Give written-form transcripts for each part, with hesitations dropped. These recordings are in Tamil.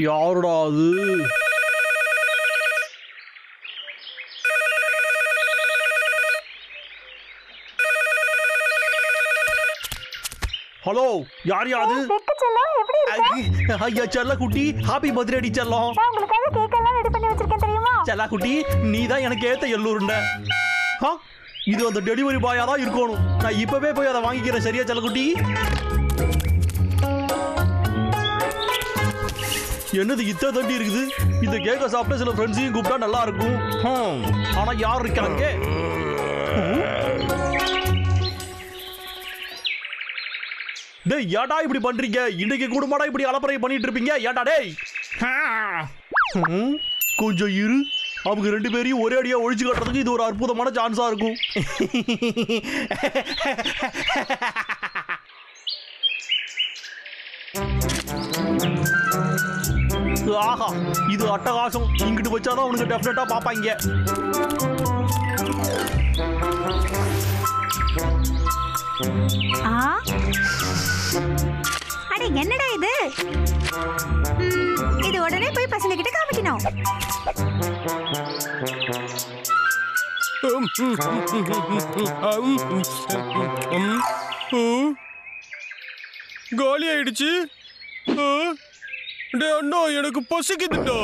யாருடா அது? ஹலோ, யார் யாது? ஐயா செல்ல குட்டி, ஹாப்பி பர்த்டே டி செல்லம். உங்களுக்காக கேக் எல்லாம் ரெடி பண்ணி வச்சிருக்கேன் தெரியுமா? செல்ல குட்டி, நீ தான் எனக்கு ஏத்த எல்லூருண்ட. இது அந்த டெலிவரி பாயா தான் இருக்கணும். நான் இப்பவே போய் அதை வாங்கிக்கிறேன். சரியா செல்ல குட்டி? என்னது இத்த தண்டி இருக்குது? இந்த கேக்க சாப்பிட்ட சில ஃப்ரெண்ட்ஸையும் கூப்பிட்டா நல்லா இருக்கும். ஆனா யார் இருக்காங்க? டேய், ஏடா இப்படி பண்றீங்க? இன்னைக்கு கூடமாடா இப்படி அலப்பறை பண்ணிட்டு இருப்பீங்க? ஏடா டேய், கொஞ்சம் இரு. அவங்க ரெண்டு பேரையும் ஒரே அடியா ஒழிச்சு கட்டுறதுக்கு இது ஒரு அற்புதமான சான்ஸா இருக்கும். ஆஹா, இது அட்டகாசம். இங்கிட்டு வச்சாதான் அவனுக்கு டெஃபினட்டா பாப்பாங்க. அட என்னடா இது? இது உடனே போய் பசங்க கிட்ட காமிக்கணும். காலி ஆயிடுச்சு. அண்ணா, எனக்கு பசிக்குதுடா.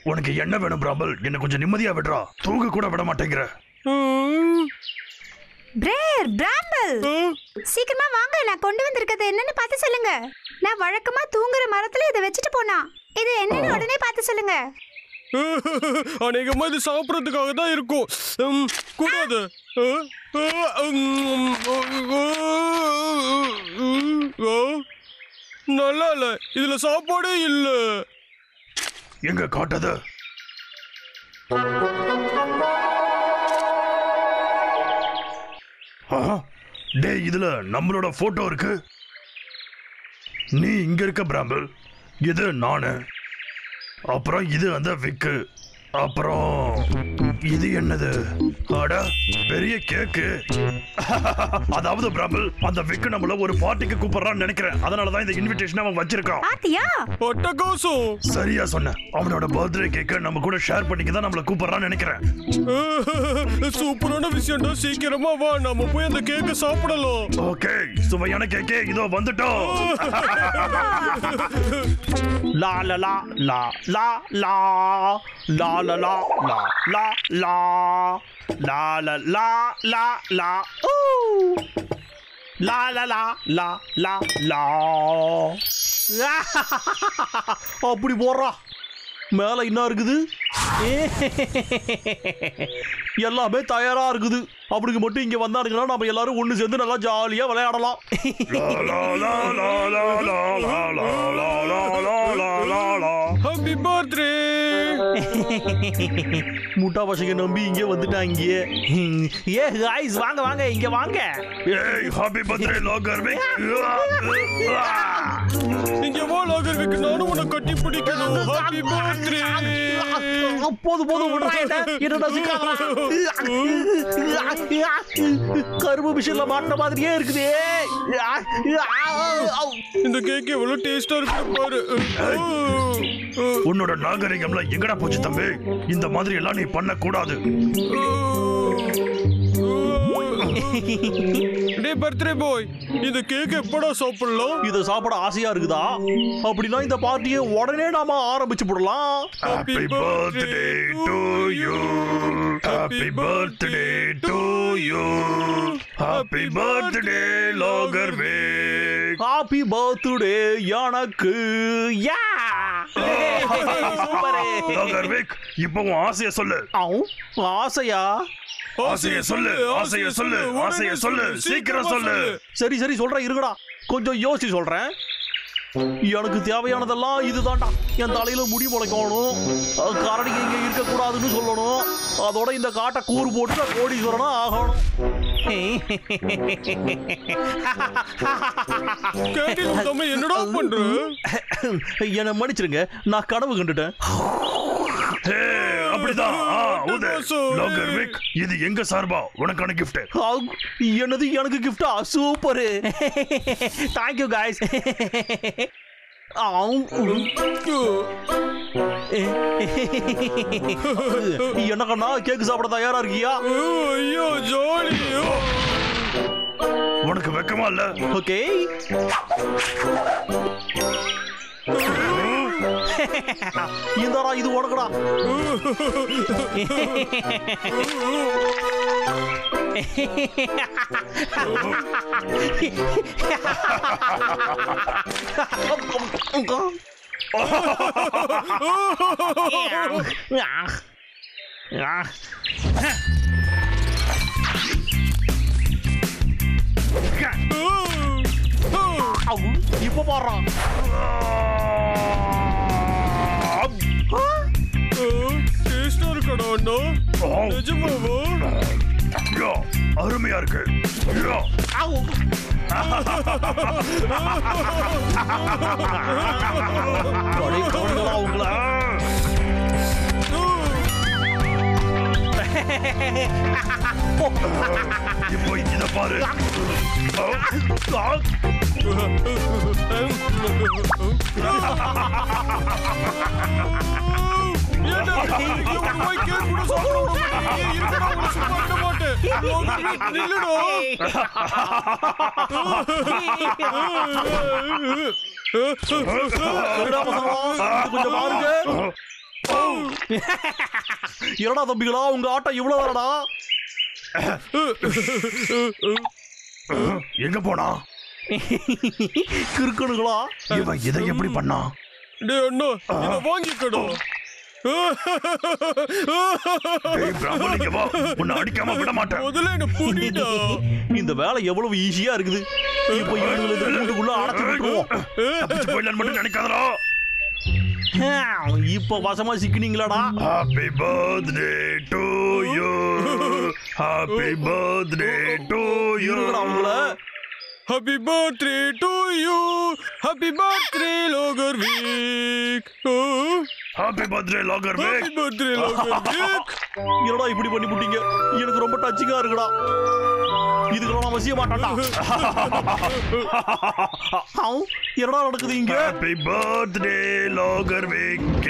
உனக்கு என்ன வேணும் பிராமல்? என்ன கொஞ்சம் நிம்மதியா விடுறா. தூங்க கூட விட மாட்டேங்கிற. பிரேர், பிராம்பல், சீக்கிரமா வாங்க. நான் கொண்டு வந்திருக்கிறது என்னன்னு பார்த்து சொல்லுங்க. நான் வழக்கமா தூங்குற மரத்துல இதை வச்சுட்டு போனா. இது என்னன்னு உடனே பார்த்து சொல்லுங்க. அநேகமா இது சாப்பிடறதுக்காக தான் இருக்கும். கூடாது. நல்லா இல்ல. இதுல சாப்பாடே இல்ல. எங்க காட்டது? டேய், இதுல நம்மளோட போட்டோ இருக்கு. நீ இங்க இருக்க பிராம்பிள். இது நானு. அப்புறம் இது அந்த விக்கு. அப்புறம் இது என்னது? அட, பெரிய கேக்கு. அதாவது பிராம்பிள், அந்த விக்கு நம்மள ஒரு பார்ட்டிக்கு கூப்பிடுறான்னு நினைக்கிறேன். அதனாலதான் இந்த இன்விடேஷன் அவன் வச்சிருக்கான். பாத்தியா? அட்டகாசம். சரியா சொன்ன. அவனோட பர்த்டே கேக்க நம்ம கூட ஷேர் பண்ணிக்க தான் நம்மள கூப்பிடுறான்னு நினைக்கிறேன். சூப்பரான விஷயம்டா. சீக்கிரமா வா, நம்ம போய் அந்த கேக்க சாப்பிடலாம். ஓகே, சுவையான கேக்கே இதோ வந்துட்டோம். லா லா லா லா லா லா லா லா லா லா லா லா லா லா லா லா லா ஊ லா லா லா லா லா லா. அப்படி போடுறா. மேல என்ன இருக்குது? எல்லாமே தயாரா இருக்குது. அப்படிங்க மட்டும் இங்க வந்தாருங்கன்னா நம்ம எல்லாரும் ஒண்ணு சேர்ந்து நல்லா ஜாலியா விளையாடலாம். Happy birthday. முட்டா பசங்க நம்பி இங்க வந்துட்டாங்க. ஏ गाइस, வாங்க வாங்க, இங்க வாங்க. ஏய், ஹாப்பி பர்த்டே லாகர்விக். இங்க வா லாகர்விக், நானும் உன்னை கட்டி பிடிக்கணும். Happy birthday. போதும் போதும், விடுறா. என்னடா சிக்காதடா. கரும்பு மிஷின்ல மாட்டின மாதிரியே இருக்குது. இந்த கேக் எவ்வளவு டேஸ்டா இருக்கு பாரு. உன்னோட நாகரிகம்ல எங்கடா போச்சு தம்பி? இந்த மாதிரி எல்லாம் நீ பண்ண கூடாது. டேய் பர்த்டே பாய், இந்த கேக் எப்படா சாப்பிடலாம்? இத சாப்பிட ஆசையா இருக்குதா? அப்படின்னா இந்த பார்ட்டியை உடனே நாம ஆரம்பிச்சு போடலாம். Happy birthday to you. Happy birthday to you. Happy birthday லாகர்விக். ஹாப்பி பர்த்டே எனக்கு. Yeah super. லாகர்விக், இப்போ உன் ஆசைய சொல்லு. ஆசையா? ஆசைய சொல்லு, ஆசைய சொல்லு, ஆசைய சொல்லு, சீக்கிரம் சொல்லு. சரி சரி சொல்றேன், இருங்கடா. கொஞ்சம் யோசி சொல்றேன். எனக்கு தேவையானதெல்லாம் இதுதான்டா. என் தலையில முடி முளைக்கணும், கரடி இங்க இருக்க கூடாதுன்னு சொல்லணும், அதோட இந்த காட்டை கூறு போட்டு நான் கோடீஸ்வரனா ஆகணும். என்னடா பண்ற? என்ன மன்னிச்சிருங்க, நான் கனவு கண்டுட்டேன். அப்படி அப்படிதான் ஊது லாகர் விக் இது எங்க சார்பா உனக்கான gift என்னது எனக்கு கிஃப்டா சூப்பர் தேங்க் யூ गाइस என்ன கண்ணா கேக் சாப்பிட தயாரா இருக்கியா ஐயோ ஜோலி உனக்கு வெக்கமா இல்ல ஓகே இந்தாடா இது உனக்குடா இப்ப பாடுறான் டேஸ்டா இருக்கடா அண்ணா நிஜமாவா அருமையா இருக்கு உங்களை இப்போ இத பாரு கொஞ்சம் பாருங்க என்னடா தம்பிகளா உங்க ஆட்டம் இவ்வளவுதானடா எங்க போனா கிறுக்கணுங்களா இவன் இதை எப்படி பண்ணா டேய் அண்ணா இத வாங்கிக்கடா உன்னை அடிக்காம விட மாட்டேன் முதல்ல என்ன புடிடா இந்த வேலை எவ்வளவு ஈஸியா இருக்குது இப்போ இவங்களை இந்த கூண்டுக்குள்ள அடைச்சு விட்டுருவோம் தப்பிச்சு போயிடலான்னு மட்டும் நினைக்காதடா இப்ப வசமா சிக்கினீங்களாடா happy birthday to you happy birthday to you அவங்கள Happy birthday to you. Happy birthday Lager Week. Happy birthday லாகர் விக் Happy birthday Lager Week. என்னடா இப்படி பண்ணி புட்டீங்க எனக்கு ரொம்ப டச்சிங்கா இருக்குடா இதுக்கெல்லாம் நான் வசிய மாட்டான்டா என்னடா நடக்குது இங்க ஹாப்பி பர்த்டே லாகர் விக்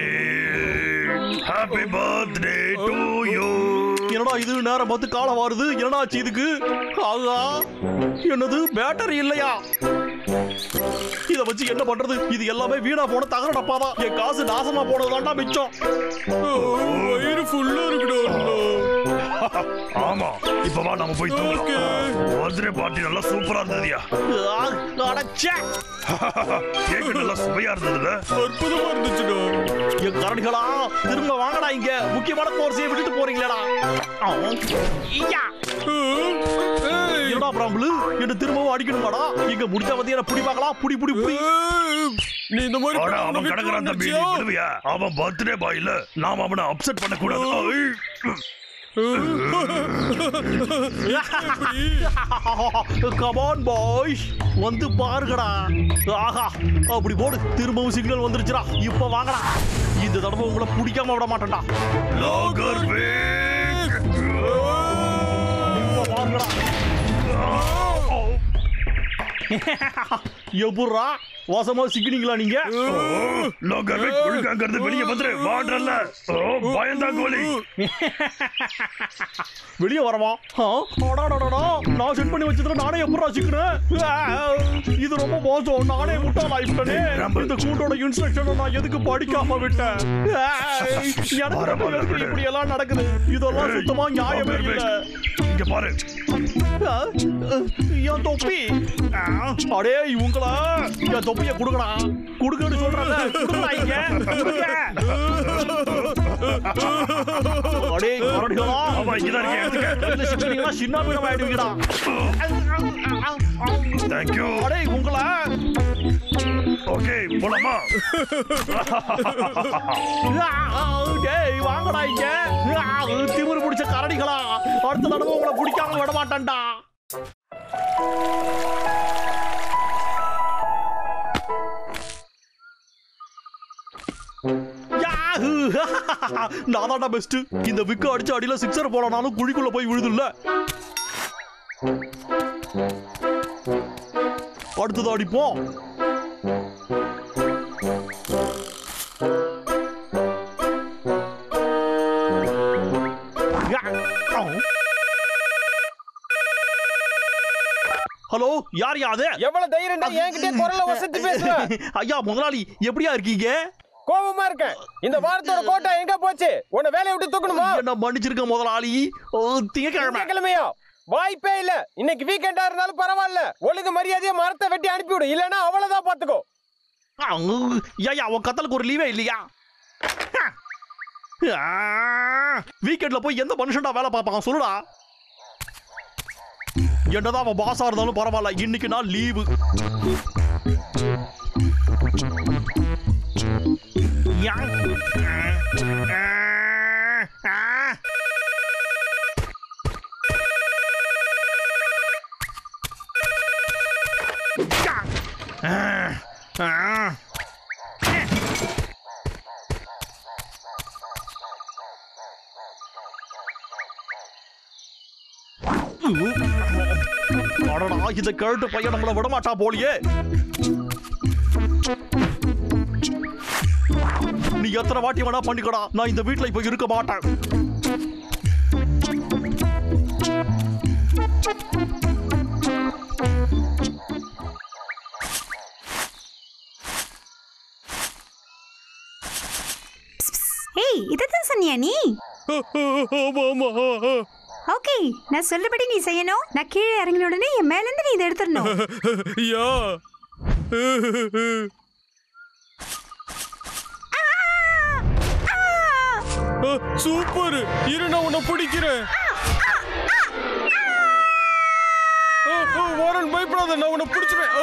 ஹாப்பி பர்த்டே டு யூ என்னடா இது நேரம் பார்த்து காலம் வருது என்னடா ஆச்சு இதுக்கு ஆகா என்னது பேட்டரி இல்லையா இத வச்சு என்ன பண்றது இது எல்லாமே வீணா போன தகர டப்பாதான் என் காசு நாசமா போனதுதான்டா மிச்சம் வயிறு ஃபுல்லா இருக்குடா ஆமா இப்ப வா நாம போய் தூங்கலாம் பர்த்டே பார்ட்டி நல்லா சூப்பரா இருந்ததுயா அடச்சே கேக் நல்லா சுவையா இருந்ததுல அற்புதமா இருந்துச்சுடா என் கரடிகளா திரும்ப வாங்கடா இங்க முக்கியமான கோர்ஸையை விட்டுட்டு போறீங்களேடா என்னடா பிராம்பிள் என்ன திரும்பவும் அடிக்கணுமாடா இங்க முடிஞ்ச வந்து என்ன புடி பார்க்கலாம் புடி புடி புடி நீ இந்த மாதிரி அவன் கிடக்குறான் தம்பி நீ விடுவியா அவன் பர்த்டே பாய்ல நாம அவனை அப்செட் பண்ண கூடாது Come on boys வந்து பாருங்கடா ஆஹா அப்படி போடு திரும்பவும் சிக்னல் வந்துருச்சுடா இப்ப வாங்கடா இந்த தடவை உங்களை பிடிக்காம விட மாட்டேன்டா லாகர் விக் இப்ப வாங்கடா எப்படா வாசமா சிக்கினீங்களா நீங்க லாகர் விக் ஒழுங்காங்கிறது வெளியே வந்துரு வாடறல்ல பயந்தா கோலி வெளியே வரவா நான் செட் பண்ணி வச்சதுல நானே எப்படா சிக்கினேன் இது ரொம்ப மோசம் நானே முட்டாள் ஆயிட்டேனே இந்த கூட்டோட இன்ஸ்ட்ரக்ஷனை நான் எதுக்கு படிக்காம விட்டேன் எனக்கு இப்படி எல்லாம் நடக்குது இதெல்லாம் சுத்தமா நியாயமே இல்லை இங்க பாரு என் தொப்பி அடே இவங்களா என் தொப்பிய குடுக்கடா குடுக்கன்னு சொல்றாங்க குடுக்கடா இங்க குடுக்க அடே கரடிகளா அவன் இங்கதான் இருக்கேன் இந்த சிக்கனிங்களா சின்ன பீடம் ஆயிடுவீங்கடா தேங்க்யூ அடே உங்களா ஓகே போலாமா டேய் வாங்கடா இங்க திமிரு பிடிச்ச கரடிகளா அடுத்த தடவை உங்களை பிடிக்காம விட மாட்டேன்டா நான் தான்டா பெஸ்ட். இந்த விக்கு அடிச்ச அடியில சிக்ஸர் போலனாலும் குழிக்குள்ள போய் விழுதுல்ல. அடுத்தது அடிப்போம். ஹலோ, யார் யாது? எவ்வளவு தைரியம்டா என்கிட்ட குரல்ல வசதி பேசுற? ஐயா முதலாளி, எப்படியா இருக்கீங்க? கோபமா இருக்கேன். இந்த வாரத்தோட கோட்டா எங்க போச்சு? உன்னை வேலையை விட்டு தூக்கணுமா? என்ன மன்னிச்சிருக்க முதலாளி. திங்கக்கிழமையா? வாய்ப்பே இல்ல. இன்னைக்கு வீக்கெண்டா இருந்தாலும் பரவாயில்ல. ஒழுங்கு மரியாதையா மரத்தை வெட்டி அனுப்பிவிடு, இல்லன்னா அவ்வளவுதான் பாத்துக்கோ. ஐயா உன் கத்தலுக்கு ஒரு லீவே இல்லையா? வீக்கெண்ட்ல போய் எந்த மனுஷன்டா வேலை பார்ப்பான் சொல்லுடா. என்னதான் அவன் பாஸா இருந்தாலும் பரவாயில்ல, இன்னைக்கு நான் லீவு. இந்த கேட்டு பையன் நம்மளை விட மாட்டா போலியே. நீ எத்தனை வாட்டி வேணா பண்ணிக்கடா, நான் இந்த வீட்டுல இப்ப இருக்க மாட்டேன். ஏய், இததான் சொன்னியா நீ? ஓகே, நான் சொல்லபடி நீ செய்யணும். நான் கீழே இறங்கின உடனே என் மேல இருந்து நீ இதை எடுத்துடணும். யா சூப்பர். இரு, நான் உன்னை பிடிக்கிறேன். வாரன், பயப்படாத, நான் உன்னை பிடிச்சிருவேன்.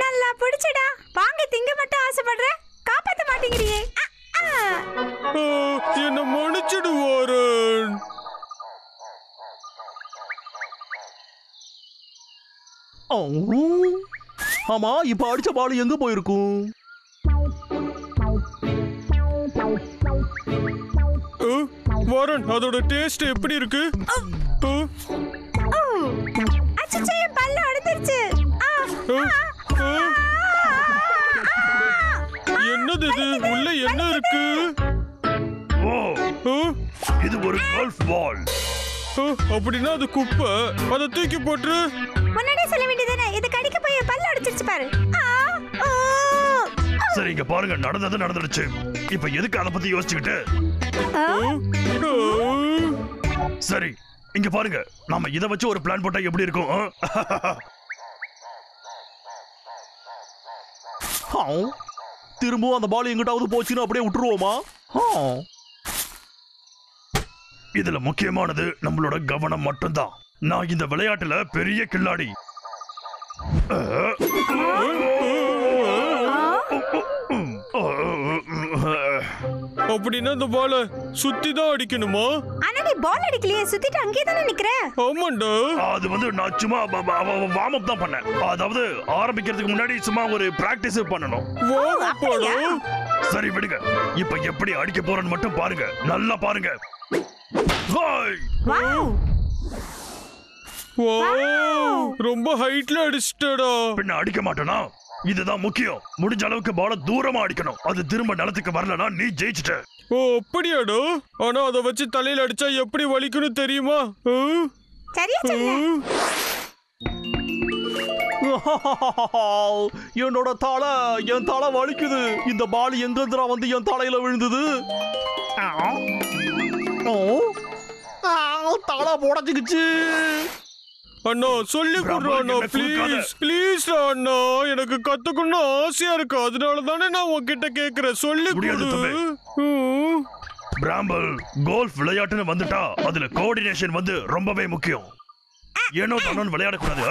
நல்லா பிடிச்சடா. வாங்கி திங்க மட்டும் ஆசைப்படுற, காப்பாத்த மாட்டேங்கிறியே. என்ன மன்னிச்சிடு வாரன். ஆமா, இப்ப அடிச்ச பால் எங்க போயிருக்கும்? வாரன், அதோட டேஸ்ட் எப்படி இருக்கு? அச்சச்சோ, என் பல்ல உடைஞ்சிருச்சு. என்னது இது? உள்ள என்ன இருக்கு? இது ஒரு கோல்ஃப் பால். அப்படின்னா அது குப்பை. அதை தூக்கி போட்டு. முன்னாடியே சொல்ல வேண்டியதானே, இது கடிக்க போய் பல்ல உடைச்சிருச்சு பாரு. சரி, இங்க பாருங்க, நடந்தது நடந்துடுச்சு. இப்ப எதுக்கு அதை பத்தி யோசிச்சுக்கிட்டு? சரி, இங்க பாருங்க, நாம இதை வச்சு ஒரு பிளான் போட்டா எப்படி இருக்கும்? திரும்பவும் அந்த பால் எங்கிட்டாவது போச்சுன்னு அப்படியே விட்டுருவோமா? இதுல முக்கியமானது நம்மளோட கவனம் மட்டும்தான். நான் இந்த விளையாட்டுல பெரிய கில்லாடி. அப்படின்னா இந்த பால சுத்தி தான் அடிக்கணுமா? ஆனா நீ பால் அடிக்கலையே, சுத்திட்டு அங்கேயே தானே நிக்கிற. ஆமாண்டா. அது நான் சும்மா வார்ம் அப் தான் பண்ணேன். அதாவது ஆரம்பிக்கிறதுக்கு முன்னாடி சும்மா ஒரு பிராக்டிஸ் பண்ணணும். சரி விடுங்க, இப்ப எப்படி அடிக்க போறேன்னு மட்டும் பாருங்க. நல்லா பாருங்க. ரொம்ப ஹைட்ல அடிச்சிட்டடா. பின்ன அடிக்க மாட்டேனா? இதுதான் முக்கியம். முடிஞ்ச அளவுக்கு பால தூரமா அடிக்கணும். அது திரும்ப நிலத்துக்கு வரலனா நீ ஜெயிச்சிட்ட. ஓ, அப்படியாடா? ஆனா அதை வச்சு தலையில அடிச்சா எப்படி வலிக்குன்னு தெரியுமா? சரியா சொல்லு. என்னோட என் தலை வலிக்குது. இந்த பால் எங்கந்திரா வந்து என் தலையில விழுந்தது? தலை போடச்சுக்குச்சு. அண்ணா, சொல்லி கொடுறா ப்ளீஸ் அண்ணா. எனக்கு கத்துக்கணும் ஆசையா இருக்கு. அதனால தானே நான் உன்கிட்ட கேக்குறேன். சொல்லி கொடு. பிராம்பிள், கோல்ஃப் விளையாட்டுன்னு வந்துட்டா அதுல கோஆர்டினேஷன் ரொம்பவே முக்கியம். ஏனோ தானோன்னு விளையாடக்கூடாது.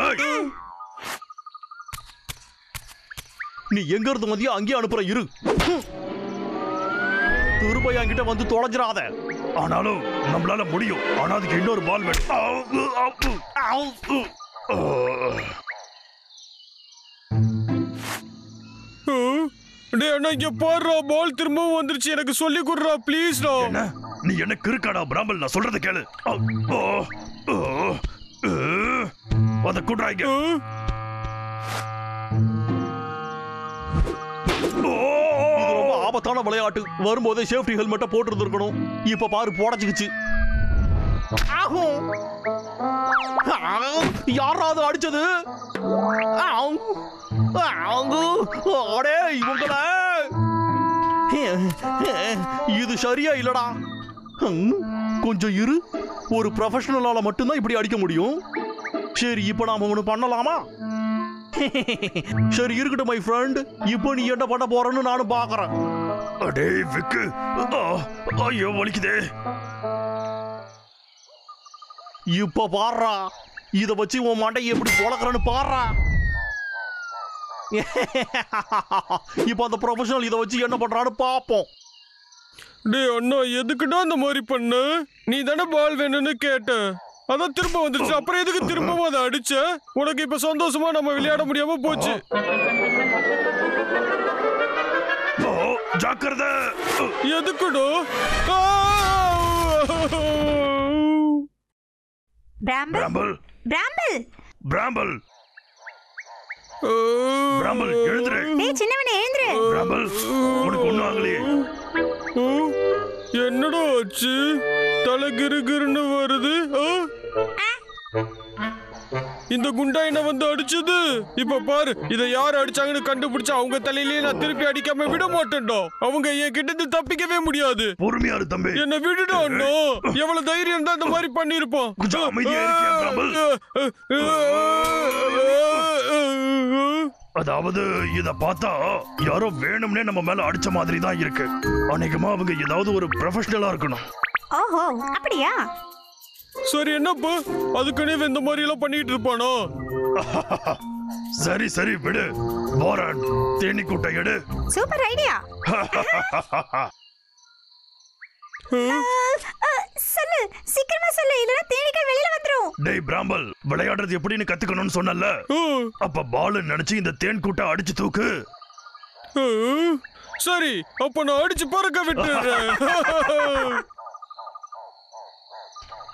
நீ எங்க இருந்து வந்தியோ அங்கேயே அனுப்புற இரு. திரும்ப என்கிட்ட வந்து தொலைஞ்சிடாத. ஆனாலும் நம்மளால முடியும். ஆனா அதுக்கு இன்னொரு பால் வேணும். டேய் அண்ணா இங்க பாருடா பால் திரும்பவும் வந்துருச்சு எனக்கு சொல்லி குடுறா ப்ளீஸ்டா. என்ன நீ என்ன கிறுக்காடா பிராமல்? நான் சொல்றத கேளு. அத குடுறாங்க. ரொம்ப ஆபத்தான விளையாட்டு. வரும்போதே சேஃப்டி ஹெல்மெட்டை போட்டு இருந்திருக்கணும். இப்ப பாரு போடச்சுக்குச்சு. யாராவது அடிச்சது? இது சரியா இல்லடா. கொஞ்சம் இரு. ஒரு ப்ரொஃபஷனலால மட்டும்தான் இப்படி அடிக்க முடியும். சரி இப்ப நாம ஒண்ணு பண்ணலாமா? சரி இருக்கட்டும் மை ஃப்ரெண்ட். இப்போ நீ என்ன பண்ண போறன்னு நானும் பாக்குறேன். அடே விக்கு, ஐயோ வலிக்குதே. இப்ப பாடுறா, இத வச்சு உன் மாட்டை எப்படி பொழக்கிறன்னு பாடுறா. இப்ப அந்த ப்ரொஃபஷனல் இத வச்சு என்ன பண்றான்னு பாப்போம். டேய் அண்ணா எதுக்குடா அந்த மாதிரி பண்ண? நீ தானே பால் வேணும்னு கேட்ட, அதான் திரும்ப வந்துருச்சு. அப்புறம் எதுக்கு திரும்பவும் அதை அடிச்ச? உனக்கு இப்ப சந்தோஷமா நம்ம விளையாட முடியாம போச்சு. ஜாக்கிரதை. எதுக்குடோ? பிராம்பிள் பிராம்பிள் பிராம்பிள் பிராம்பிள் எழுந்துரு. டேய் சின்னவனே எழுந்துரு. பிராம்பிள் உனக்கு ஒண்ணும் ஆகலையே? என்னடா ஆச்சு? தலை கிருகிருன்னு வருது. இந்த குண்டா என்ன வந்து அடிச்சது? இப்ப பாரு, இத யார் அடிச்சாங்கன்னு கண்டுபிடிச்சா அவங்க தலையிலேயே நான் திருப்பி அடிக்காம விட மாட்டேன்டா. அவங்க என் கிட்ட தப்பிக்கவே முடியாது. பொறுமையா இரு தம்பி. என்ன விடுடா அண்ணா. எவ்வளவு தைரியம் தான் இந்த மாதிரி பண்ணிருப்போம். கொஞ்சம் அமைதியா இருக்கியா பிராம்பிள்? அதாவது இத பார்த்தா யாரோ வேணும்னே நம்ம மேல அடிச்ச மாதிரி தான் இருக்கு. அநேகமா அவங்க ஏதாவது ஒரு ப்ரொஃபஷனலா இருக்கணும். ஓஹோ அப்படியா? சரி என்னப்பா, அதுக்குனே இந்த மாதிரி எல்லாம் பண்ணிட்டு இருப்பானோ? சரி சரி விடு. வாரன் தேனி கூட்டை எடு. Super idea. சொல்லு சீக்கிரமா சொல்லு, இல்லனா தேனீக்கள் வெளியில வந்துரும். டேய் பிராம்பிள், விளையாடுறது எப்படின்னு கத்துக்கணும்னு சொன்னல. அப்ப பால் நினைச்சு இந்த தேன் கூட்டை அடிச்சு தூக்கு. சரி அப்ப நான் அடிச்சு பறக்க விட்டுறேன்.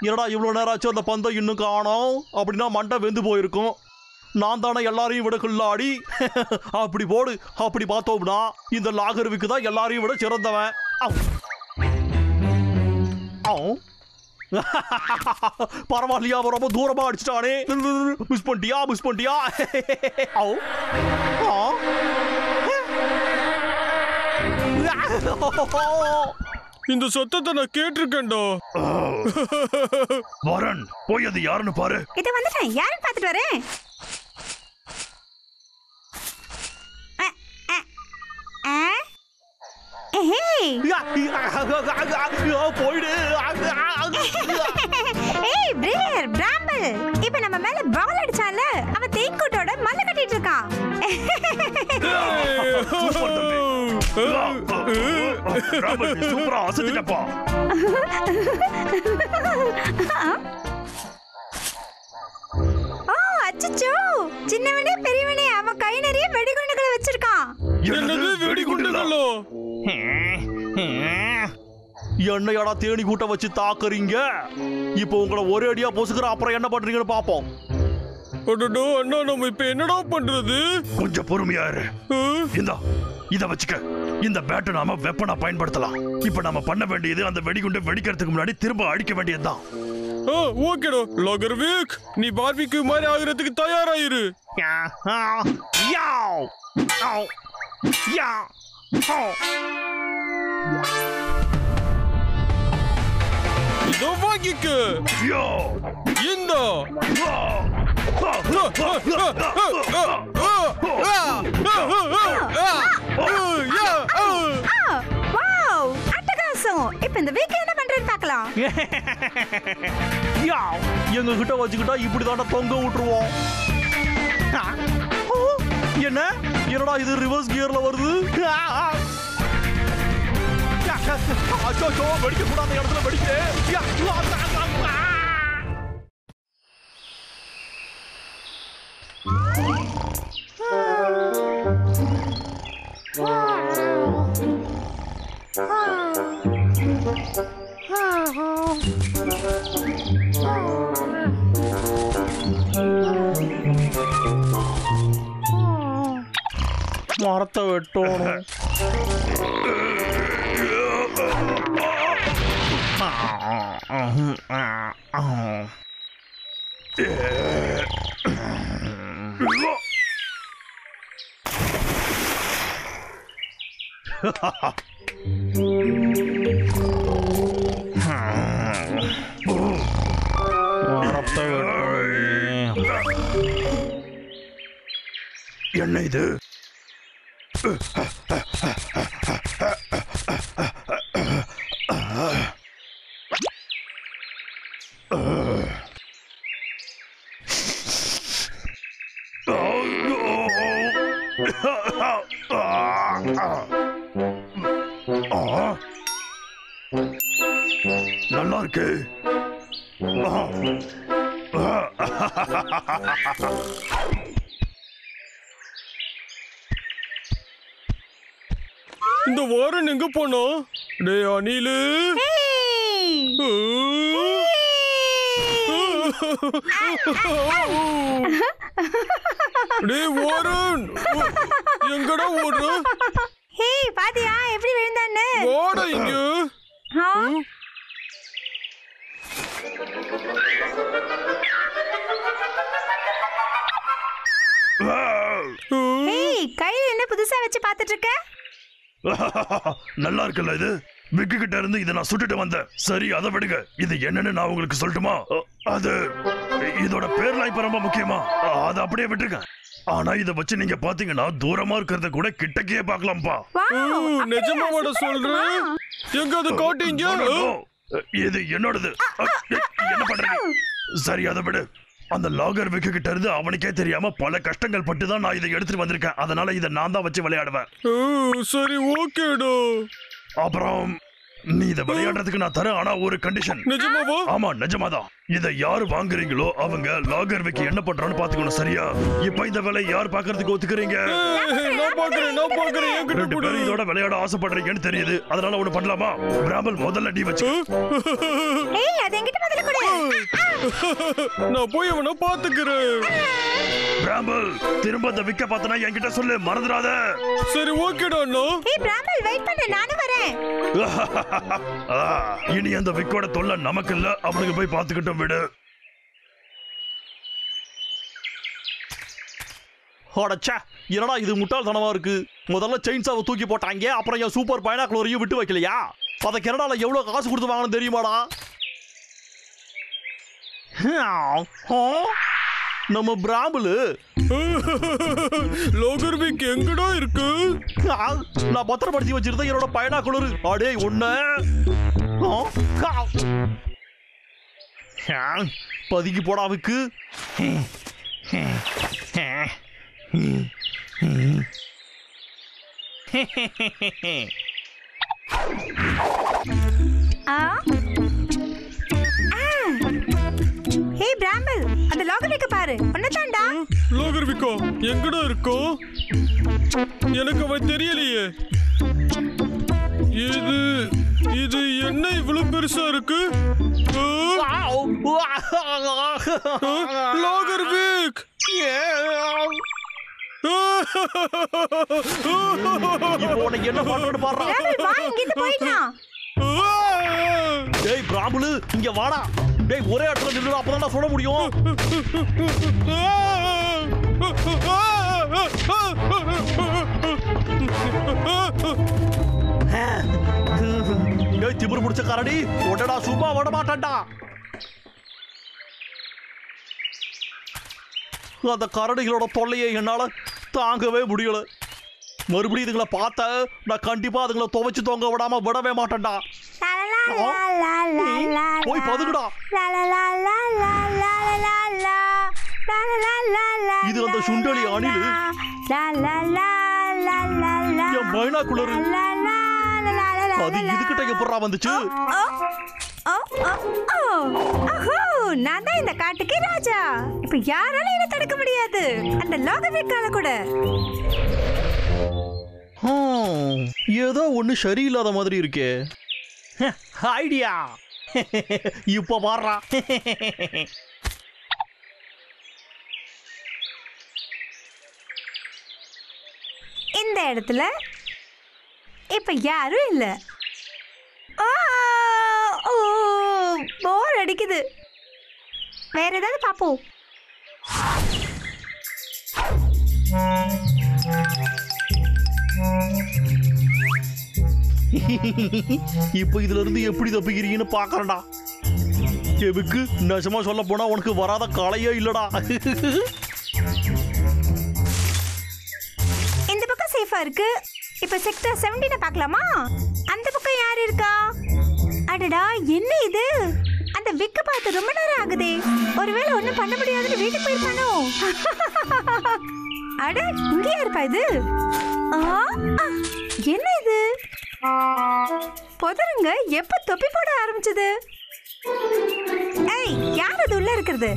என்னடா இவ்வளவு நேரம் ஆச்சு அந்த பந்தை இன்னும் காணோம்? அப்படின்னா மண்டை வெந்து போயிருக்கும். நான் தானே எல்லாரையும் விட கில்லாடி. அப்படி போடு. அப்படி பார்த்தோம்னா இந்த லாகர்விக்கு தான் எல்லாரையும் விட சிறந்தவன். பரவாயில்லையா, ரொம்ப தூரமா அடிச்சிட்டானே. மிஸ் பண்ணிட்டியா? மிஸ் பண்ணிட்டியா? இந்த சத்தத்தை நான் கேட்டிருக்கேன்டா. வாரன் போய் அது யாருன்னு பாரு. இத வந்துட்டேன், யாருன்னு பார்த்துட்டு வரேன். போயிடு. ஏய் பிரியர் பிராம்பிள், இப்போ நம்ம மேல பால் அடிச்சால, அவன் தேன்கூட்டோட மல்ல கட்டிட்டு இருக்கான். சூப்பரா அசத்திட்டப்பா. ஓ அச்சச்சோ, சின்னவனே பெரியவனே, அவன் கை நிறைய வெடிகுண்டுகளை வச்சிருக்கான். என்னது வெடிகுண்டுகளோ? என்னையாடா தேனி கூட்ட வச்சு தாக்குறீங்க? இப்போ உங்களை ஒரே அடியா பொசுக்கிற, அப்புறம் என்ன பண்றீங்கன்னு பாப்போம். அண்ணா நம்ம இப்ப என்னடா பண்றது? கொஞ்சம் பொறுமையா இரு. இத வச்சுக்க. இந்த பேட்டை நாம வெப்பனா பயன்படுத்தலாம். இப்ப நாம பண்ண வேண்டியது அந்த வெடிகுண்டை வெடிக்கிறதுக்கு முன்னாடி திரும்ப அடிக்க வேண்டியதுதான். ஓகேடா லாகர்விக், நீ பார்பிக்யூ மாதிரி ஆகிறதுக்கு தயாராயிரு. இதோ வாங்கிக்க. இந்த வாவ் அட்டகாசம். இப்போ இந்த வீக் என்ன பண்றேன்னு பார்க்கலாம். எங்க கிட்ட வச்சுக்கிட்டா இப்படிதான தொங்க விட்டுருவோம். என்ன என்னடா இது ரிவர்ஸ் கியர்ல வருது? வெடிக்க கூடாத இடத்துல வெடிக்க. மரத்தை வெட்டணும். மரத்தை வெட்டணும். என்ன இது? நல்லா இருக்கு. இந்த வாரன் எங்க போனா? டே அனிலு, டே வாரன் எங்கடா ஓடுற? ஹே பாத்தியா எப்படி விழுந்தான்னு? ஓட இங்க. ஏய் கையில என்ன புதுசா வச்சு பாத்துட்டு இருக்க? நல்லா இருக்குல்ல இது? விக்கு கிட்ட இருந்து இதை நான் சுட்டுட்டு வந்தேன். சரி அதை விடுங்க. இது என்னன்னு நான் உங்களுக்கு சொல்லட்டுமா? அது இதோட பேர்லாம் இப்ப ரொம்ப முக்கியமா. அதை அப்படியே விட்டுருங்க. ஆனா இத வச்சு நீங்க பாத்தீங்கன்னா தூரமா இருக்கிறத கூட கிட்டக்கே பார்க்கலாம்பா. நிஜமாவோட சொல்றேன். எங்க அது காட்டிங்க? இது என்னோடது. என்ன பண்றீங்க? சரி அதை விடு. அந்த லாகர் விக்கு கிட்ட இருந்து அவனுக்கே தெரியாம பல கஷ்டங்கள் பட்டு தான் நான் இதை எடுத்துட்டு வந்திருக்கேன். அதனால இதை நான் தான் வச்சு விளையாடுவேன். சரி ஓகேடா. அப்புறம் நீ இதை விளையாடுறதுக்கு நான் தரேன். ஆனா ஒரு கண்டிஷன். நிஜமாவா? ஆமா நிஜமாதான். இதை யாரு வாங்குறீங்களோ அவங்க லாகர் விக்கி என்ன பண்றான்னு பாத்துக்கணும். சரியா? இப்ப இந்த வேலை யார் பாக்குறதுக்கு ஒத்துக்கிறீங்க? நான் பாக்குறேன். ரெண்டு பேரும் இதோட விளையாட ஆசைப்படுறீங்கன்னு தெரியுது. அதனால ஒண்ணு பண்ணலாமா? பிராமல் முதல்ல நீ வச்சு. ஏய் அது என்கிட்ட முதல்ல கொடு. நான் போய் அவனை பாத்துக்கிறேன். பிராமல் திரும்ப அந்த விக்க பார்த்தனா என்கிட்ட சொல்லு, மறந்துடாத. சரி ஓகேடா அண்ணா. ஏய் பிராமல் வெயிட் பண்ணு, நானும் வரேன். இனி அந்த விக்கோட தொல்லை நமக்கு இல்ல. அவனுக்கு போய் பாத்துக்கிட்டோம் விடு. என்னடா இது முட்டாள்தனமா இருக்கு. முதல்ல செயின்ஸாவை தூக்கி போட்டாங்க. அப்புறம் என் சூப்பர் பைனாக்குலரையும் விட்டு வைக்கலையா? அதை கனடால எவ்வளவு காசு கொடுத்து வாங்கணும் தெரியுமாடா? நம்ம பிராம்புலு லாகர் விக் எங்கடா இருக்கு? நான் பத்திரப்படுத்தி வச்சிருந்தேன் என்னோட பைனாக்குலர். அடே உன்ன பதுக்கி போடாவுக்கு. ஹே பிராமல் அந்த லாகர் விக்க பாரு. ஒன்னதான்டா. லாகர் விக்கா எங்கடா இருக்கோ? எனக்கு அவன் தெரியலையே. இது என்ன இவ்வளவு பெருசா இருக்கு? லாகர் விக் என்ன பண்றேன்னு பாரு. வா இங்க இருந்து போயிடலாம். டேய் பிராம்புலு இங்க வாடா. டேய் ஒரே இடத்துல நில்லுடா, அப்பதான் நான் சொல்ல முடியும். டேய் திமிரு பிடிச்ச கரடி, உடனே சும்மா விட மாட்டான்டா. அந்த கரடிகளோட தொல்லையை என்னால தாங்கவே முடியல. மறுபடியும் இதுங்களை பார்த்த நான் கண்டிப்பா அதுங்களை துவைச்சு தொங்க விடாம விடவே மாட்டேன்டா. போய் பதுக்குடா. இது அந்த சுண்டலி அணிலு. என் பைனாக்குலர். அது இதுகிட்ட எப்படா வந்துச்சு? நான் தான் இந்த காட்டுக்கு ராஜா. இப்ப யாரால என்ன தடுக்க முடியாது. அந்த லாகர் விக்கால கூட. ஏதோ ஒண்ணு சரியில்லாத மாதிரி இருக்கே. ஐடியா. இப்ப பாடுறா. இந்த இடத்துல இப்ப யாரும் இல்ல. போர் அடிக்குது. வேற ஏதாவது பாப்போம். இப்போ இதுல இருந்து எப்படி தப்பிக்கிறீங்கன்னு பாக்குறேன்டா. எதுக்கு நெசமா சொல்ல போனா உனக்கு வராத காலையே இல்லடா. இந்த பக்கம் சேஃபா இருக்கு. இப்ப செக்டர் 17 பார்க்கலாமா? அந்த பக்கம் யார் இருக்கா? அடடா, என்ன இது? அந்த விக்க பார்த்து ரொம்ப நேரம் ஆகுதே. ஒருவேளை ஒண்ணும் பண்ண முடியாதுன்னு வீட்டுக்கு போயிருப்பானோ? அட, இங்க யாருப்பா இது? என்ன இது? புதருங்க எப்ப தொப்பி போட ஆரம்பிச்சது? ஏய், யார் அது உள்ள இருக்கிறது?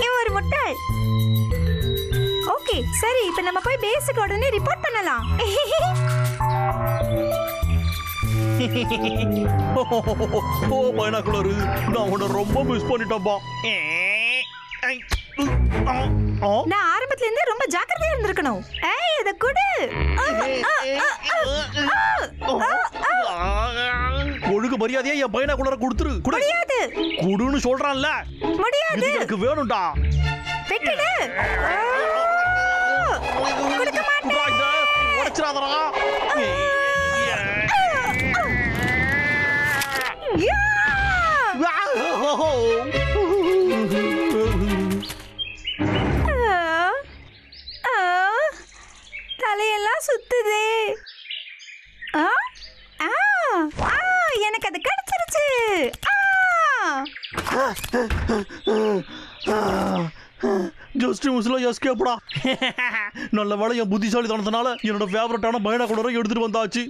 இவன் ஒரு முட்டாள். ஓகே, சரி, இப்ப நம்ம போய் பேஸுக்கு உடனே ரிப்போர்ட் பண்ணலாம். ஓ பைனாக்குலரு, நான் உன்னை ரொம்ப மிஸ் பண்ணிட்டேன்பா. நான் ஆரம்பத்துல இருந்தே ரொம்ப ஜாக்கிரதையா இருந்திருக்கணும். ஏய், இத குடு. ஒழுங்கு மரியாதையா என் பைனாக்குலரை கொடுத்துரு. முடியாது. குடுன்னு சொல்றான்ல. முடியாது. எனக்கு வேணும்டா. வெட்டிடு. கொடுக்க மாட்டேன். உடைச்சிராதடா. தலையெல்லாம் சுத்துதே. எனக்கு அது கிடைச்சிருச்சு. ஜஸ்ட் மிஸ்ல எஸ்கேப்டா. நல்ல வேளை என் புத்திசாலித்தனத்தினால என்னோட ஃபேவரட்டான பைனாகுலரை எடுத்துட்டு வந்தாச்சு.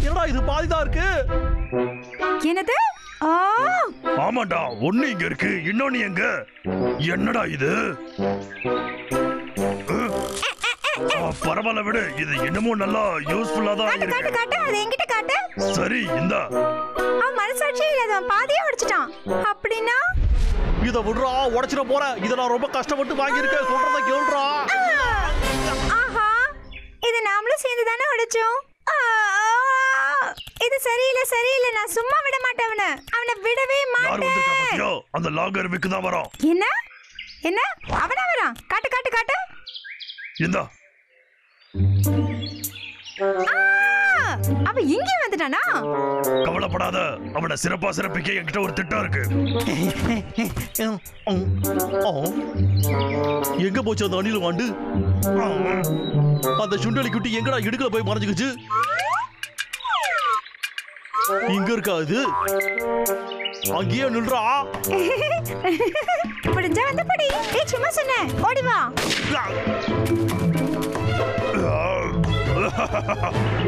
என்னடா இது பாதிதான் இருக்கு? என்னது? ஆமாண்டா, ஒண்ணு இங்க இருக்கு, இன்னொன்னு எங்க? என்னடா இது? பரவாயில்ல விடு, இது இன்னமும் நல்லா யூஸ்ஃபுல்லா தான் இருக்கு. காட்டு, அது என்கிட்ட காட்டு. சரி, இந்த அவன் மனசாட்சி இல்லாதவன் பாதியே உடைச்சிட்டான். அப்படின்னா இத விடுறா, உடைச்சிட போற. இத நான் ரொம்ப கஷ்டப்பட்டு வாங்கியிருக்கேன், சொல்றத கேளுடா. ஆஹா, இது நாமளும் சேர்ந்து தானே உடைச்சோம். இது சரியில்லை, நான் சும்மா விட மாட்டேன். அவனை விடவே மாட்டேன். அந்த லாகர் விக்கு தான் வரான். என்ன அவனா வரான்? காட்டு. இந்த அவன் இங்கே வந்துட்டானா? கவலைப்படாத, அவனை சிறப்பா சிறப்பிக்க என்கிட்ட ஒரு திட்டம் இருக்கு. எங்க போச்சு அந்த அணில் வாண்டு? அந்த சுண்டலி குட்டி எங்கடா இடுக்கல போய் மறைஞ்சுக்குச்சு? இங்க இருக்கா இது? அங்கேயே நில்றா. முடிஞ்சா வந்து படி. ஏய், சும்மா சொன்னேன், ஓடி வா.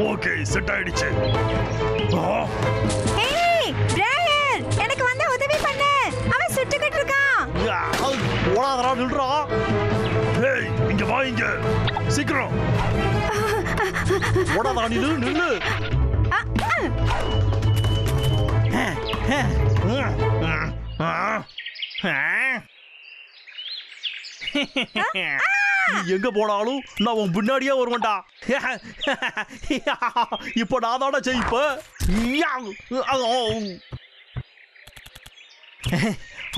ஓகே, செட் ஆயிடுச்சு. ஏய், பிரையன், எனக்கு வந்து உதவி பண்ணு. அவன் சுட்டுக்கிட்டு இருக்கான். ஓடாதடா, நில்றா. ஏய், இங்க வா, இங்க சீக்கிரம். ஓடாதடா, நில்லு. எங்க போனாலும் நான் உன் பின்னாடியே வருவேன்டா. இப்ப நான் தானே ஜெயிப்ப.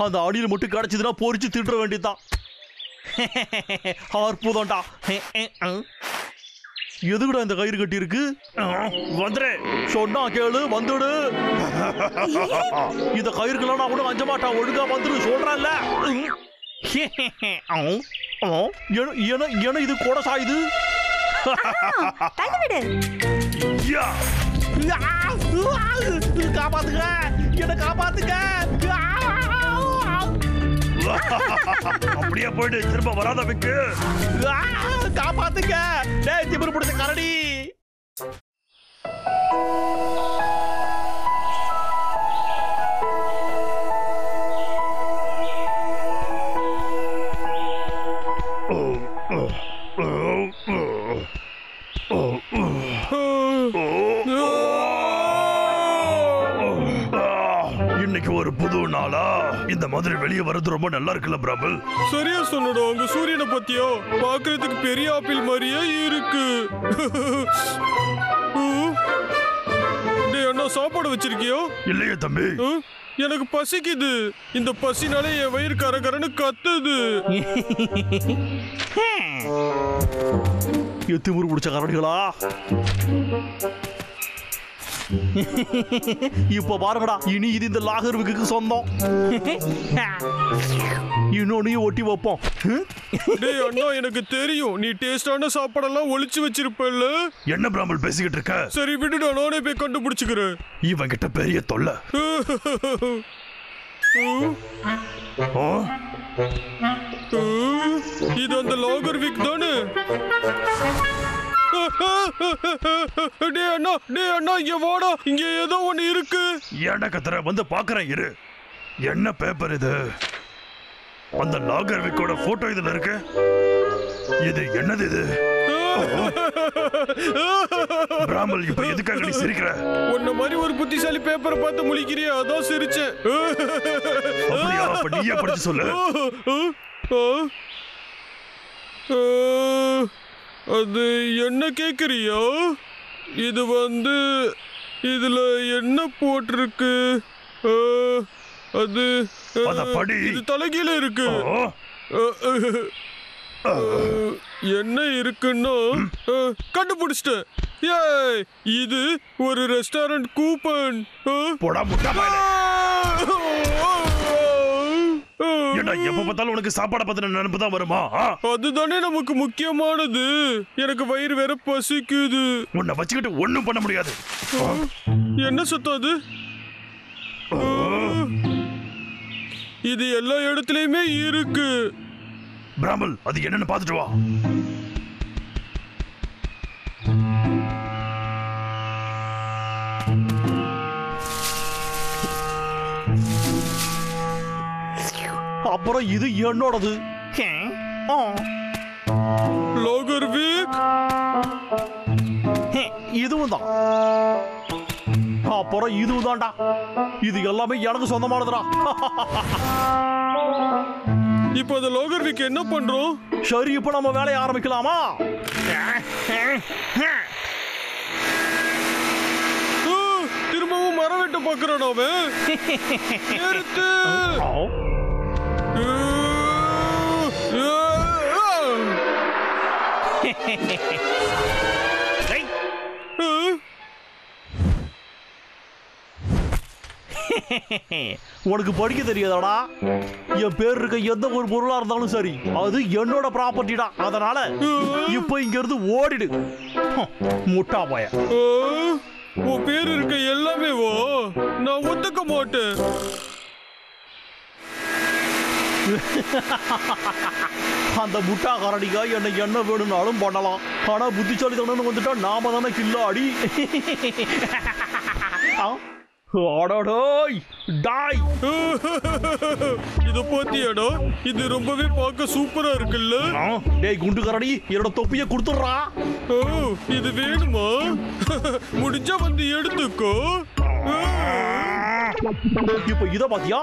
அந்த அடியில் மட்டும் கிடைச்சதுன்னா பொறிச்சு திட்டுற வேண்டியதுதான். அற்புதம்டா. எதுக்குடா இந்த கயிறு கட்டி இருக்கு? வந்துரு, சொன்னா கேளு, வந்துடு. இந்த கயிறுக்கெல்லாம் நான் கூட அஞ்ச மாட்டான். ஒழுங்கா வந்துரு சொல்றேன்ல. இது கூட சாயுது. காப்பாத்துங்க, என்ன காப்பாத்துங்க. அப்படியே போயிட்டு திரும்ப வராத விக்கு. காப்பாத்துங்க. டேய், திமிரு பிடிச்ச கரடி. இன்னைக்கு இன்னைக்கு ஒரு புது நாளா இந்த மாதிரி வெளியே வர்றது ரொம்ப நல்லா இருக்குல்ல பிராமல்? சரியா சொன்னடா. அங்க சூரியனை பத்தியா பாக்குறதுக்கு பெரிய ஆப்பிள் மாதிரியே இருக்கு. டேய் அண்ணா, சாப்பாடு வச்சிருக்கியோ? இல்லையே தம்பி. எனக்கு பசிக்குது. இந்த பசினாலே என் வயிறு கரகரன்னு கத்துது. எத்து ஊர் பிடிச்ச கரடிகளா? இப்ப பாருங்கடா, இனி இது இந்த லாகர்வுக்கு சொந்தம். இன்னொன்னையும் ஒட்டி வைப்போம். டேய் அண்ணா, எனக்கு தெரியும் நீ டேஸ்டான சாப்பாடெல்லாம் ஒளிச்சு வச்சிருப்பல்ல. என்ன பிராமல் பேசிக்கிட்டு இருக்க? சரி விடுடா, நானே போய் கண்டுபிடிச்சுக்கிறேன். இவன் கிட்ட பெரிய தொல்லை. இது அந்த லாகர்விக் தானே? டேய் அண்ணா, இங்க வாடா. இங்க ஏதோ ஒண்ணு இருக்கு. ஏன்டா கத்துற? வந்து பாக்குறேன் இரு. என்ன பேப்பர் இது? அந்த லாகர்விக்கோட போட்டோ இதுல இருக்கு. இது என்னது இது? பிராமல், இப்ப எதுக்காக நீ சிரிக்கிற? உன்ன மாதிரி ஒரு புத்திசாலி பேப்பரை பார்த்து முழிக்கிறியா, அதான் சிரிச்சேன். அப்படியா? அப்ப நீயே படிச்சு சொல்லு. அது என்ன கேக்குறியா? இது இதுல என்ன போட்டிருக்கு? அது இது தலைகீழ இருக்கு. என்ன இருக்குன்னா கண்டுபிடிச்சிட்டேன். ஏய், இது ஒரு ரெஸ்டாரண்ட் கூப்பன். போடா முட்டா பயலே. ஏண்டா எப்ப பார்த்தாலும் உனக்கு சாப்பாட பத்தின நினைப்பு தான் வருமா? அதுதானே நமக்கு முக்கியமானது. எனக்கு வயிறு வேற பசிக்குது. உன்னை வச்சுக்கிட்டு ஒண்ணும் பண்ண முடியாது. என்ன சத்தம் அது? இது எல்லா இடத்துலயுமே இருக்கு. பிராமல், அது என்னன்னு பாத்துட்டு வா. அப்புறம் இது என்னோடது. லாகர்விக் இதுவும் தான். அப்புறம் இதுவும் தான்டா. இது எல்லாமே எனக்கு சொந்தமானதுடா. இப்ப அந்த லாகர்விக் என்ன பண்றோம்? சரி, இப்ப நம்ம வேலையை ஆரம்பிக்கலாமா? திரும்பவும் மரம் வெட்ட பாக்குறான் அவன். நிறுத்து. உனக்கு படிக்க தெரியாதாடா? என் பேர் இருக்க எந்த ஒரு பொருளா இருந்தாலும் சரி, அது என்னோட ப்ராப்பர்ட்டிடா. அதனால இப்ப இங்க இருந்து ஓடிடு, முட்டா போய. உன் பேர் இருக்க எல்லாமே நான் ஒத்துக்க மாட்டேன். அந்த முட்டா கரடிகா என்ன வேணும்னாலும் பண்ணலாம். ஆனா புத்திசாலித்தனம்னு வந்துட்டா நாம தானே கில்லாடி. இத பாத்தியாடா? இது ரொம்பவே பார்க்க சூப்பரா இருக்குல்ல? டேய் குண்டு கரடி, என்னோட தொப்பிய கொடுத்துடுறா. இது வேணுமா? முடிஞ்சா வந்து எடுத்துக்கோ. இப்ப இத பாத்தியா?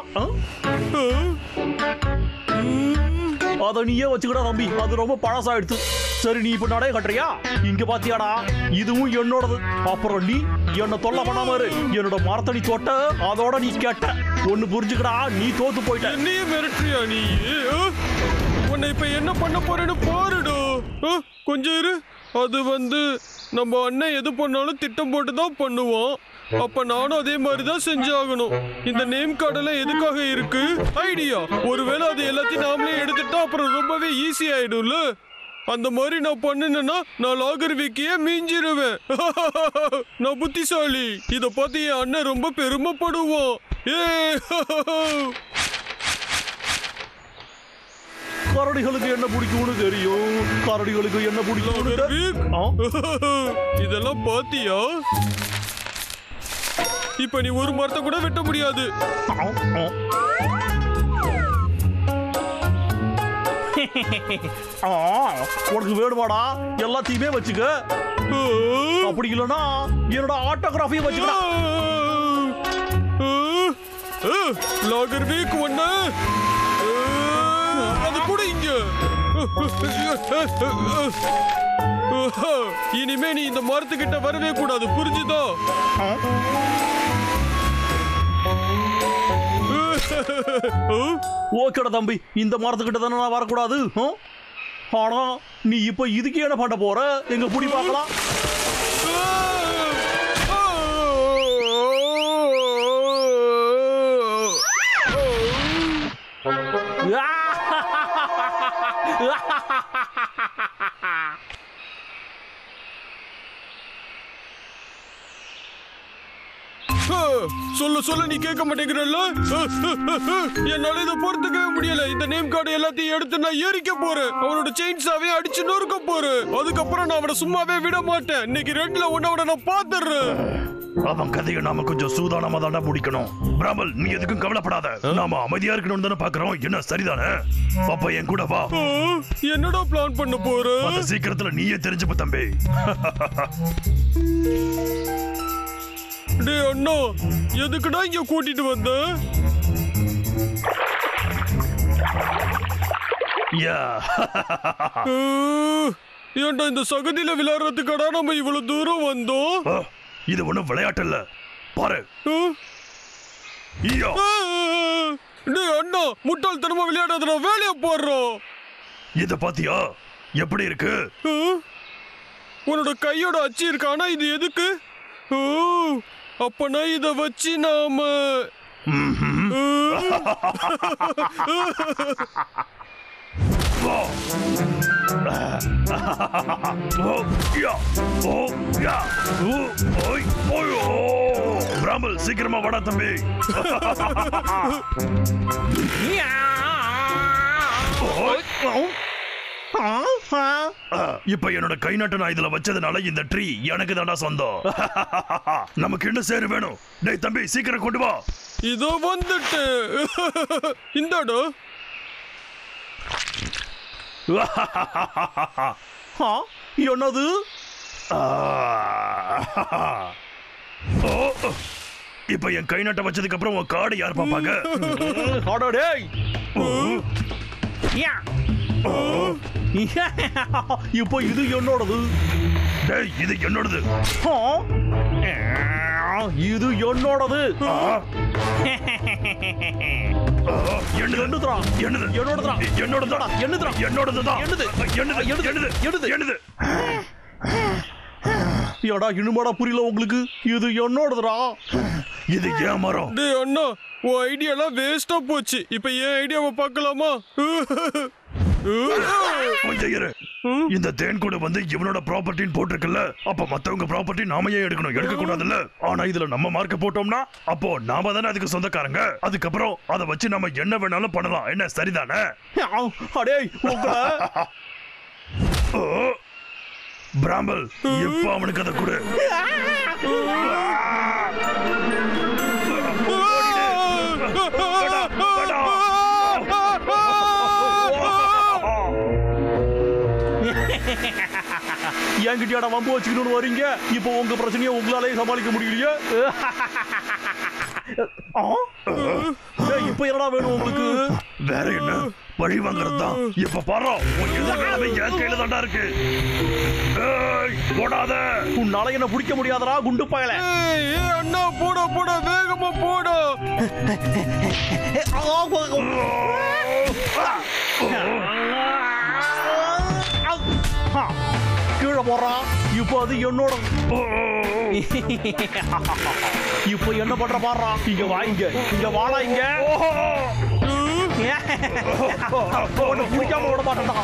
அத நீயே வச்சுக்கடா தம்பி, அது ரொம்ப பழசாயிடுச்சு. சரி, நீ இப்ப நடைய கட்டுறியா? இங்க பாத்தியாடா, இதுவும் என்னோடது. அப்புறம் நீ என்ன தொல்லை பண்ணாம இரு. என்னோட மரத்தடி தொட்ட, அதோட நீ கேட்ட. ஒண்ணு புரிஞ்சுக்கடா, நீ தோத்து போயிட்ட. நீ மிரட்டுறியா? நீ உன்னை இப்ப என்ன பண்ண போறேன்னு பாருடா. கொஞ்சம் இரு. அது நம்ம அண்ணன் எது பண்ணாலும் திட்டம் போட்டு தான் பண்ணுவான். அப்ப நானும் அதே மாதிரி தான் செஞ்சாகணும். இந்த நேம் கார்டெல்லாம் எதுக்காக இருக்கு? ஐடியா. ஒருவேளை அது எல்லாத்தையும் நாமளே எடுத்துட்டா அப்புறம் ரொம்பவே ஈஸி ஆயிடும்ல. அந்த மாதிரி நான் பண்ணினேன்னா நான் லாகர்விக்கையே மிஞ்சிருவேன். நான் புத்திசாலி. இத பார்த்து என் அண்ணன் ரொம்ப பெருமைப்படுவான். கரடிகளுக்கு என்ன பிடிக்கும்னு தெரியும். கரடிகளுக்கு என்ன பிடிக்கும்? இதெல்லாம் பாத்தியா? இப்ப நீ ஒரு மரத்தை கூட வெட்ட முடியாது. உனக்கு வேணுமாடா? எல்லாத்தையுமே வச்சுக்க. அப்படி இல்லைன்னா என்னோட ஆட்டோகிராஃபியை வச்சுக்க. லாகர் வீக் ஒண்ணு அது கூட இங்க. இனிமே நீ இந்த மரத்துக்கிட்ட வரவே கூடாது, புரிஞ்சுதோ? ஓகேடா தம்பி, இந்த மரத்துக்கிட்ட தானே நான் வரக்கூடாது. ஆனா நீ இப்ப இதுக்கு என்ன பண்ண போற? எங்க புடி பார்க்கலாம். சொல்ல சொல்ல நீ கேட்க மாட்டேங்கிறல்ல. என்னால இதை பொறுத்துக்கவே முடியல. இந்த நேம் கார்டு எல்லாத்தையும் எடுத்து நான் எரிக்க போறேன். அவனோட செயின்ஸாவே அடிச்சு நொறுக்க போறேன். அதுக்கப்புறம் நான் அவனை சும்மாவே விட மாட்டேன். இன்னைக்கு ரெண்டுல ஒன்னோட நான் பாத்துறேன். அவன் கதையை நாம கொஞ்சம் சூதானமா தாண்டா முடிக்கணும். பிராமல், நீ எதுக்கும் கவலைப்படாத. நாம அமைதியா இருக்கணும்னு தானே பாக்குறோம். என்ன சரிதானே? அப்ப என் கூட வா. என்னடா பிளான் பண்ண போற? அது சீக்கிரத்துல நீயே தெரிஞ்சுப்ப தம்பி. டேய் அண்ணா, எதுக்குடா இங்க கூட்டிட்டு வந்த? ஏன்டா இந்த சகதியில விளையாடுறதுக்கடா நம்ம இவ்வளவு தூரம் வந்தோம்? இது ஒண்ணும் விளையாட்டு இல்ல, பாரு. டேய் அண்ணா, முட்டாள்தனமா விளையாடாதடா, வேலைய போடுறோம். இத பாத்தியா எப்படி இருக்கு? உன்னோட கையோட அச்சு இருக்கு, ஆனா இது எதுக்கு? அப்பனா இத வச்சு நாம பிராமல், சீக்கிரமா வாடா தம்பி. இப்ப என்னோட கை நாட்டை நான் இதுல வச்சதுனால இந்த ட்ரீ எனக்கு தாண்டா சொந்தம். நமக்கு என்ன சேரு வேணும்? டேய் தம்பி, சீக்கிரம் கொண்டு வா. இதோ வந்துட்டு. இந்தாடா. என்னது? இப்ப என் கை நாட்டை வச்சதுக்கு அப்புறம் உன் கார்டு யார் பாப்பாங்க? இப்போ இது என்னோடது. டேய், இது என்னோடது. இது என்னோடது. என்னதுடா? என்னது? என்னோடதுடா. என்னோடதுடா. என்னதுடா? என்னோடதுடா. என்னது? என்னது? என்னது? என்னது? என்னது? ஏடா இன்னுமாடா புரியல உங்களுக்கு? இது என்னோடதுடா. இது ஏன் மரம்? டேய் அண்ணா, உன் ஐடியாலாம் வேஸ்டா போச்சு. இப்ப என் ஐடியாவை பார்க்கலாமா? கொஞ்சம் இரு. இந்த தேன் கூட வந்து இவனோட ப்ராப்பர்ட்டின்னு போட்டிருக்குல்ல, அப்ப மத்தவங்க ப்ராப்பர்ட்டி நாம ஏன் எடுக்கணும்? எடுக்க கூடாதுல்ல. ஆனா இதுல நம்ம மார்க்க போட்டோம்னா அப்போ நாம தானே அதுக்கு சொந்தக்காரங்க. அதுக்கப்புறம் அதை வச்சு நம்ம என்ன வேணாலும் பண்ணலாம். என்ன சரிதானே? அடேய் பிராமல், இப்ப அவனுக்கு அதை கொடு. என்கிட்டயாடா வம்பு வச்சுக்கணும்னு வரீங்க? இப்போ உங்க பிரச்சனையை உங்களாலே சமாளிக்க முடியலையே. இப்ப என்னடா வேணும் உங்களுக்கு? வேற என்ன? பழி வாங்குறது தான். இப்ப பாரு, உன் எதிர்காலமே என் கையில தாண்டா இருக்கு. போடாத. உன்னால என்ன பிடிக்க முடியாதடா குண்டு பயல. அண்ணா, போட போட, வேகமா போட. கீழே போறான். இப்போ அது என்னோட. இப்போ என்ன பண்ற பாடுறா? இங்க வாங்க, இங்க வாடா. இங்க பிடிக்காம விட மாட்டேன்டா.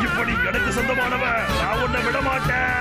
இப்படி எனக்கு சொந்தமானவன், நான் உன்னை விட மாட்டேன்.